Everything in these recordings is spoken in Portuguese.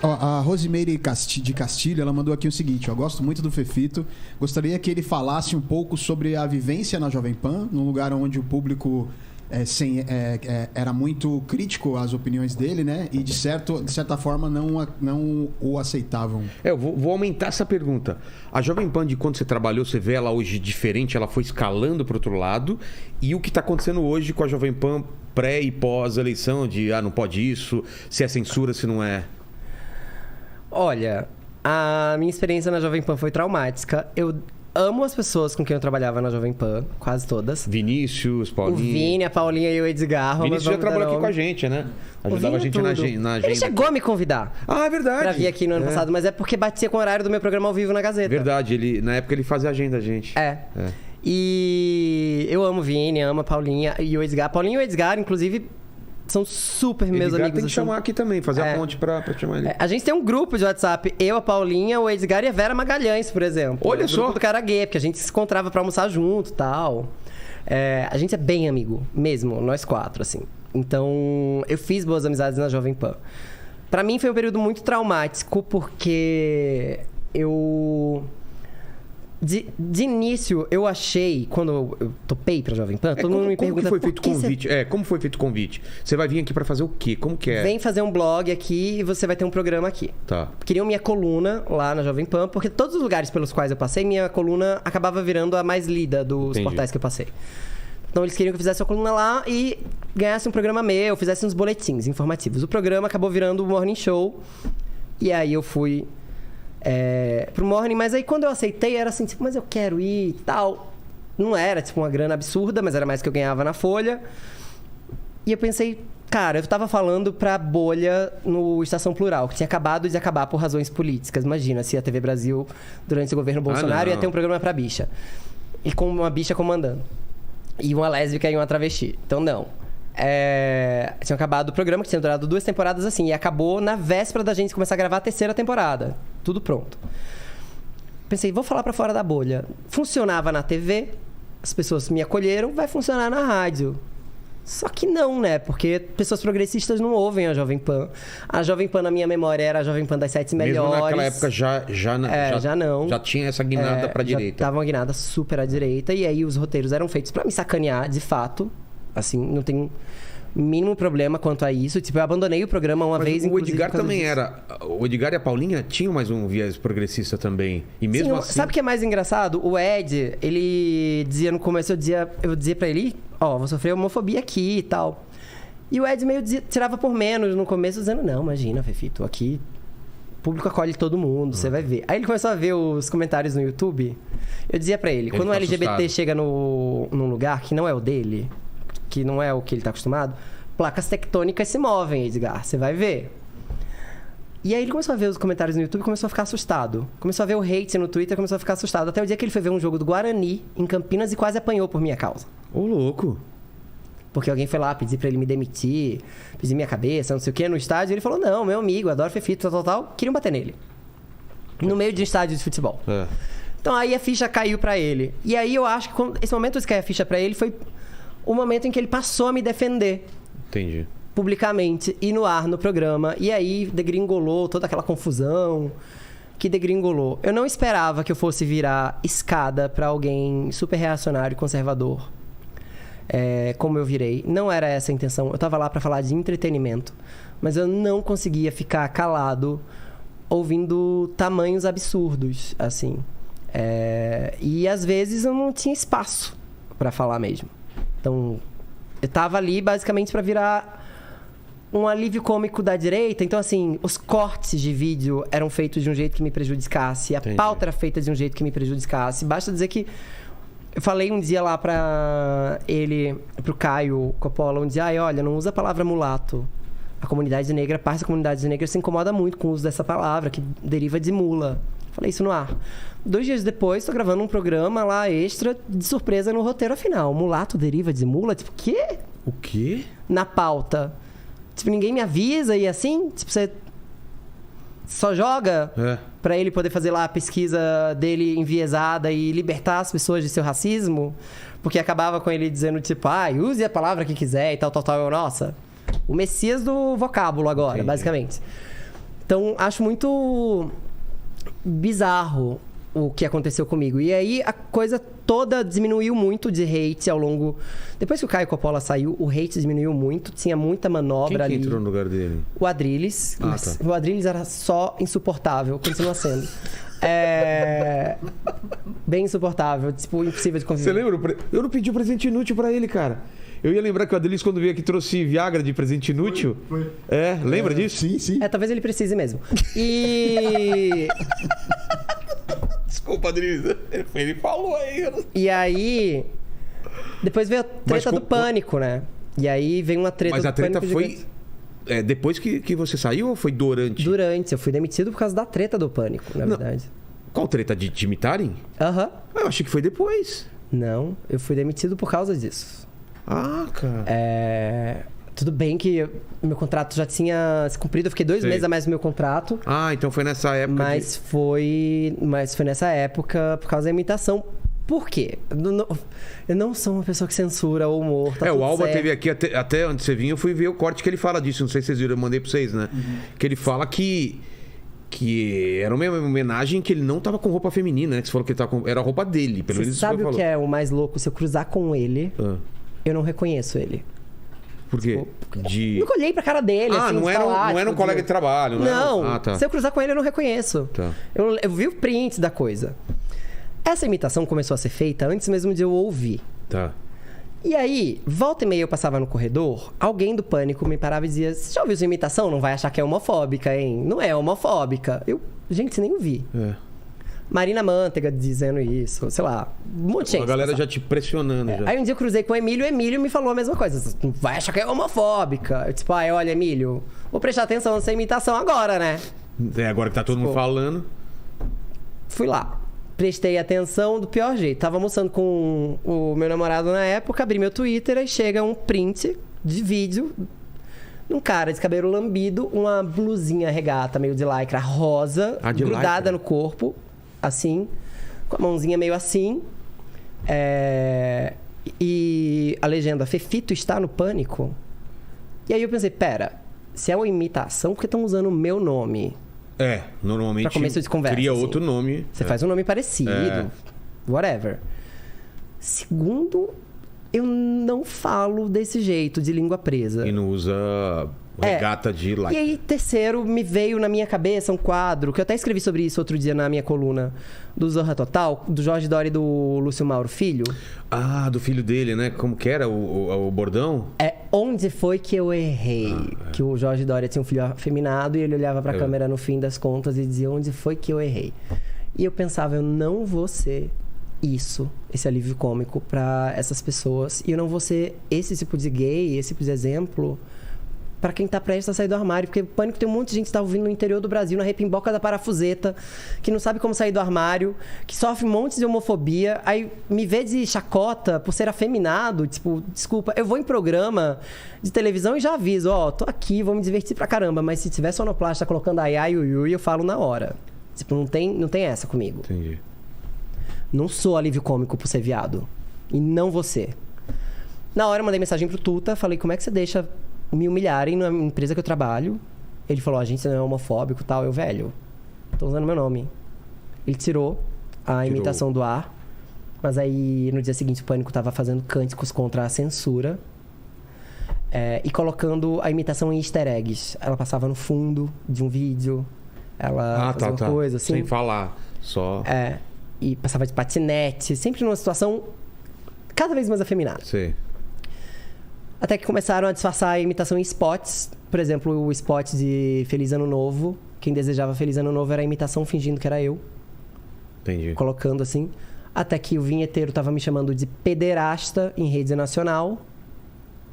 Ó, a Rosimeire de Castilho, ela mandou aqui o seguinte: eu gosto muito do Fefito, gostaria que ele falasse um pouco sobre a vivência na Jovem Pan, num lugar onde o público era muito crítico às opiniões dele, né? E de certa forma não o aceitavam. Eu vou aumentar essa pergunta. A Jovem Pan, de quando você trabalhou, você vê ela hoje diferente, ela foi escalando para outro lado. E o que está acontecendo hoje com a Jovem Pan pré e pós-eleição, de não pode isso, se é censura, se não é? Olha, a minha experiência na Jovem Pan foi traumática. Eu amo as pessoas com quem eu trabalhava na Jovem Pan, quase todas. Vinícius, Paulinho. O Vini, a Paulinha e o Edgar. Vinícius já trabalhou aqui com a gente, né? Ajudava a gente na agenda. Ele chegou a me convidar. Ah, é verdade. Pra vir aqui no ano passado, mas é porque batia com o horário do meu programa ao vivo na Gazeta. Verdade, na época ele fazia agenda, gente. E eu amo o Vini, amo a Paulinha e o Edgar. Paulinho e o Edgar, inclusive, são super meus amigos. Tem que chamar aqui também, fazer a ponte pra chamar ele. A gente tem um grupo de WhatsApp, eu, a Paulinha, o Edgar e a Vera Magalhães, por exemplo. Olha só. O grupo do Cara Gay, porque a gente se encontrava pra almoçar junto e tal. A gente é bem amigo, mesmo, nós quatro, assim. Então, eu fiz boas amizades na Jovem Pan. Pra mim foi um período muito traumático, porque eu... De início, eu achei, quando eu topei pra Jovem Pan, todo mundo me pergunta... Como foi feito o convite? Como foi feito o convite? Você vai vir aqui pra fazer o quê? Como que é? Vem fazer um blog aqui e você vai ter um programa aqui. Tá. Queriam minha coluna lá na Jovem Pan, porque todos os lugares pelos quais eu passei, minha coluna acabava virando a mais lida dos portais que eu passei. Então eles queriam que eu fizesse a coluna lá e ganhasse um programa meu, fizesse uns boletins informativos. O programa acabou virando o Morning Show. E aí eu fui... pro Morning, mas aí quando eu aceitei era assim, tipo, mas eu quero ir e tal. Não era, tipo, uma grana absurda, mas era mais que eu ganhava na Folha. E eu pensei, cara, eu tava falando pra bolha no Estação Plural, que tinha acabado de acabar por razões políticas. Imagina, se a TV Brasil, durante o governo Bolsonaro, ia ter um programa pra bicha. E com uma bicha comandando. E uma lésbica e uma travesti. Então, não. Tinha acabado o programa, que tinha durado 2 temporadas assim, e acabou na véspera da gente começar a gravar a 3ª temporada. Tudo pronto. Pensei, vou falar pra fora da bolha. Funcionava na TV, as pessoas me acolheram, vai funcionar na rádio. Só que não, né? Porque pessoas progressistas não ouvem a Jovem Pan. A Jovem Pan, na minha memória, era a Jovem Pan das 7 melhores. Mesmo naquela época já não. Já tinha essa guinada pra direita. Tava uma guinada super à direita, e aí os roteiros eram feitos pra me sacanear, de fato. Assim, não tem mínimo problema quanto a isso. Tipo, eu abandonei o programa uma vez, o Edgar também era... O Edgar e a Paulinha tinham mais um viés progressista também. E mesmo assim... Sabe o que é mais engraçado? O Ed, ele dizia no começo, eu dizia pra ele, vou sofrer homofobia aqui e tal. E o Ed meio tirava por menos no começo, dizendo, não, imagina, Fefito, aqui o público acolhe todo mundo, você vai ver. Aí ele começou a ver os comentários no YouTube. Eu dizia pra ele, quando o LGBT assustado. Chega num lugar que não é o dele... que não é o que ele tá acostumado, placas tectônicas se movem, Edgar, você vai ver. E aí ele começou a ver os comentários no YouTube e começou a ficar assustado. Começou a ver o hate no Twitter e começou a ficar assustado. Até o dia que ele foi ver um jogo do Guarani, em Campinas, e quase apanhou por minha causa. Ô, louco! Porque alguém foi lá pedir pra ele me demitir, pedir minha cabeça, não sei o que, no estádio. E ele falou, não, meu amigo, adoro Fefito, tal. Queriam bater nele. No meio de um estádio de futebol. Então aí a ficha caiu pra ele. E aí eu acho que esse momento que caiu a ficha pra ele foi... o momento em que ele passou a me defender. Entendi. Publicamente e no ar, no programa. E aí degringolou toda aquela confusão que degringolou. Eu não esperava que eu fosse virar escada pra alguém super reacionário e conservador. Como eu virei. Não era essa a intenção. Eu tava lá pra falar de entretenimento. Mas eu não conseguia ficar calado ouvindo tamanhos absurdos, assim. E às vezes eu não tinha espaço pra falar mesmo. Então, eu tava ali basicamente pra virar um alívio cômico da direita. Então, assim, os cortes de vídeo eram feitos de um jeito que me prejudicasse. A pauta era feita de um jeito que me prejudicasse. Basta dizer que eu falei um dia lá pro Caio Coppola, um dia, olha, não usa a palavra mulato. A comunidade negra, parte da comunidade negra se incomoda muito com o uso dessa palavra, que deriva de mula. Falei isso no ar. 2 dias depois, tô gravando um programa lá extra, de surpresa no roteiro final. Mulato deriva de mula? Tipo, quê? O quê? Na pauta. Tipo, ninguém me avisa e assim, tipo, você só joga pra ele poder fazer lá a pesquisa dele enviesada e libertar as pessoas de seu racismo. Porque acabava com ele dizendo, tipo, use a palavra que quiser e tal. Nossa, o Messias do vocábulo agora, basicamente. Então, acho muito bizarro o que aconteceu comigo. E aí, a coisa toda diminuiu muito de hate ao longo... Depois que o Caio Coppola saiu, o hate diminuiu muito. Tinha muita manobra ali. Quem entrou no lugar dele? O Adrilles. Tá. O Adrilles era só insuportável. Continua sendo. Bem insuportável. Tipo, impossível de conviver. Você lembra? Eu não pedi o presente inútil pra ele, cara. Eu ia lembrar que o Adrilles, quando veio aqui, trouxe Viagra de presente inútil. Foi. Lembra disso? Sim, sim. Talvez ele precise mesmo. E... Desculpa, Adrilles. Ele falou aí. E aí... Depois veio a treta do Pânico, né? E aí veio uma treta do Pânico. Mas a treta foi... depois que você saiu ou foi durante? Durante. Eu fui demitido por causa da treta do Pânico, na verdade. Qual treta? De te imitarem? Aham. Eu achei que foi depois. Não, eu fui demitido por causa disso. Ah, cara. Tudo bem que meu contrato já tinha se cumprido. Eu fiquei 2 meses a mais no meu contrato. Ah, então foi nessa época. Mas foi nessa época por causa da imitação. Por quê? Eu não sou uma pessoa que censura o humor. Tá o Alba certo. teve aqui, até onde você vinha, eu fui ver o corte que ele fala disso. Não sei se vocês viram, eu mandei pra vocês, né? Uhum. Que ele fala que era uma homenagem que ele não tava com roupa feminina, né? Que você falou que ele tava era a roupa dele. Pelo menos você sabe o que é o mais louco? Se eu cruzar com ele, eu não reconheço ele. Por quê? Nunca olhei pra cara dele. Ah, assim, não era um colega de trabalho, não. Tá. Se eu cruzar com ele, eu não reconheço. Tá. Eu vi o print da coisa. Essa imitação começou a ser feita antes mesmo de eu ouvir. Tá. E aí, volta e meia eu passava no corredor, alguém do Pânico me parava e dizia: você já ouviu essa imitação? Não vai achar que é homofóbica, hein? Não é homofóbica. Gente, nem ouvi. Marina Manteiga dizendo isso, sei lá, um monte de gente. A galera já te pressionando. Já. Aí um dia eu cruzei com o Emílio me falou a mesma coisa. Não vai achar que é homofóbica. Eu tipo, olha, Emílio, vou prestar atenção nessa imitação agora, né? Agora que tá todo mundo falando. Fui lá. Prestei atenção do pior jeito. Tava almoçando com o meu namorado na época, abri meu Twitter e chega um print de vídeo de um cara de cabelo lambido, uma blusinha regata meio de lycra rosa, grudada no corpo, assim, com a mãozinha meio assim. E a legenda: Fefito está no Pânico. E aí eu pensei, pera, se é uma imitação, por que estão usando o meu nome? Normalmente pra começo de conversa, cria assim. outro nome. Você faz um nome parecido, whatever. Segundo, eu não falo desse jeito, de língua presa. E não usa regata de like. E aí, terceiro, me veio na minha cabeça um quadro, que eu até escrevi sobre isso outro dia na minha coluna, do Zorra Total, do Jorge Dori e do Lúcio Mauro Filho. Ah, do filho dele, né? Como que era o bordão? Onde foi que eu errei? Que o Jorge Dória tinha um filho afeminado e ele olhava pra câmera no fim das contas e dizia: onde foi que eu errei? E eu pensava, eu não vou ser esse alívio cômico pra essas pessoas. E eu não vou ser esse tipo de gay, esse tipo de exemplo pra quem tá prestes a sair do armário. Porque o Pânico tem um monte de gente que tá ouvindo no interior do Brasil, na repimboca da parafuseta, que não sabe como sair do armário, que sofre um monte de homofobia. Aí me vê de chacota por ser afeminado. Tipo, desculpa, eu vou em programa de televisão e já aviso: tô aqui, vou me divertir pra caramba. Mas se tiver sonoplasta colocando ai, ai, ui, ui, eu falo na hora. Tipo, não tem essa comigo. Entendi. Não sou alívio cômico por ser viado. E não vou ser. Na hora eu mandei mensagem pro Tuta, falei: como é que você deixa me humilharem na empresa que eu trabalho? Ele falou: a gente não é homofóbico e tal. Eu, velho, tô usando meu nome. Ele tirou a imitação do ar. Mas aí, no dia seguinte, o Pânico tava fazendo cânticos contra a censura. E colocando a imitação em easter eggs. Ela passava no fundo de um vídeo. Ela fazia uma coisa assim. Sem falar, só... E passava de patinete. Sempre numa situação cada vez mais afeminada. Sim. Até que começaram a disfarçar a imitação em spots. Por exemplo, o spot de Feliz Ano Novo. Quem desejava Feliz Ano Novo era a imitação fingindo que era eu. Entendi. Colocando assim. Até que o vinheteiro tava me chamando de pederasta em rede nacional.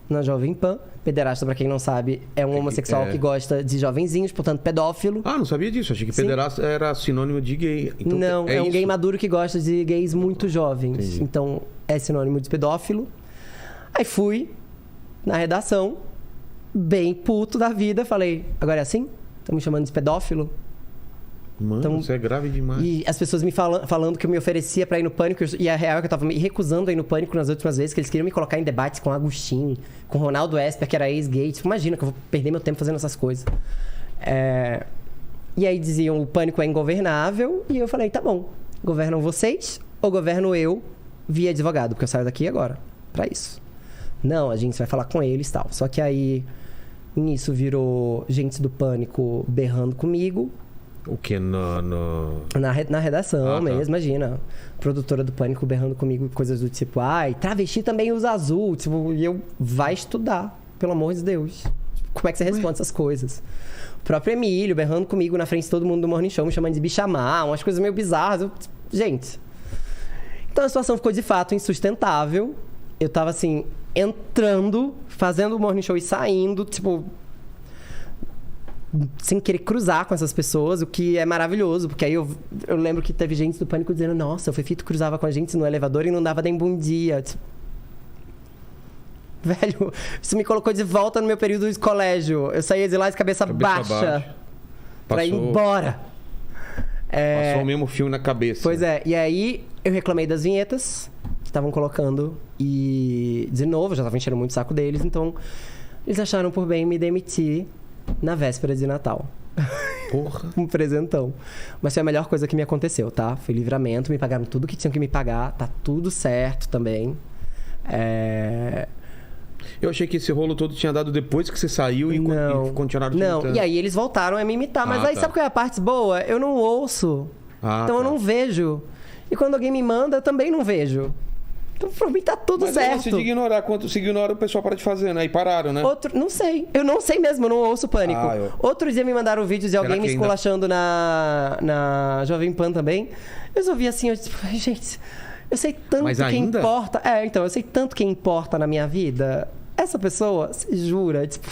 Na Jovem Pan. Pederasta, pra quem não sabe, é um homossexual que gosta de jovenzinhos, portanto, pedófilo. Ah, não sabia disso. Achei que pederasta era sinônimo de gay. Então, não, é um isso? gay maduro que gosta de gays muito jovens. Entendi. Então, é sinônimo de pedófilo. Aí fui na redação, bem puto da vida, falei: agora é assim? Estão me chamando de pedófilo? Mano, então, isso é grave demais. E as pessoas me falando que eu me oferecia pra ir no Pânico, e a real é que eu tava me recusando a ir no Pânico nas últimas vezes, que eles queriam me colocar em debates com Agostinho, com Ronaldo Esper, que era ex-gay. Tipo, imagina que eu vou perder meu tempo fazendo essas coisas. E aí diziam, o pânico é ingovernável. E eu falei, tá bom, governam vocês ou governo eu via advogado? Porque eu saio daqui agora pra isso. Não, a gente vai falar com eles e tal. Só que aí, nisso virou gente do pânico berrando comigo. O que? Na redação mesmo, imagina. Produtora do pânico berrando comigo coisas do tipo, ai, travesti também usa azul. Tipo, e eu, vai estudar, pelo amor de Deus. Como é que você responde essas coisas? O próprio Emílio berrando comigo na frente de todo mundo do Morning Show, me chamando de bichamar, umas coisas meio bizarras. Gente. Então a situação ficou de fato insustentável. Eu tava assim, entrando, fazendo o Morning Show e saindo, tipo, sem querer cruzar com essas pessoas, o que é maravilhoso, porque aí eu lembro que teve gente do pânico dizendo, nossa, o Fefito cruzava com a gente no elevador e não dava nem bom dia. Tipo, velho, isso me colocou de volta no meu período de colégio. Eu saía de lá de cabeça baixa pra ir embora. Passou o mesmo filme na cabeça. Pois é, e aí eu reclamei das vinhetas que estavam colocando e, de novo, já tava enchendo muito o saco deles, então eles acharam por bem me demitir na véspera de Natal. Porra. Um presentão. Mas foi a melhor coisa que me aconteceu, tá? Foi livramento, me pagaram tudo que tinham que me pagar, tá tudo certo também. Eu achei que esse rolo todo tinha dado depois que você saiu e continuaram te imitando. Não, e aí eles voltaram a me imitar. Mas aí sabe qual é a parte boa? Eu não ouço. Então eu não vejo. E quando alguém me manda, eu também não vejo. Então, pra mim tá tudo certo. Mas se ignorar, quando se ignora, o pessoal para de fazer, né? E pararam, né? Não sei. Eu não sei mesmo, eu não ouço Pânico. Outro dia me mandaram um vídeo de alguém me esculachando na Jovem Pan também. Eu só vi assim, eu tipo, gente, eu sei tanto que importa. Então, eu sei tanto que importa na minha vida. Essa pessoa, se jura, tipo,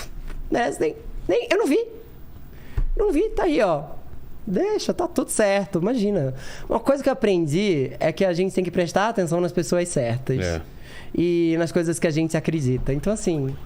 merece nem eu não vi. Não vi, tá aí, ó. Deixa, tá tudo certo, imagina. Uma coisa que eu aprendi é que a gente tem que prestar atenção nas pessoas certas. E nas coisas que a gente acredita. Então, assim,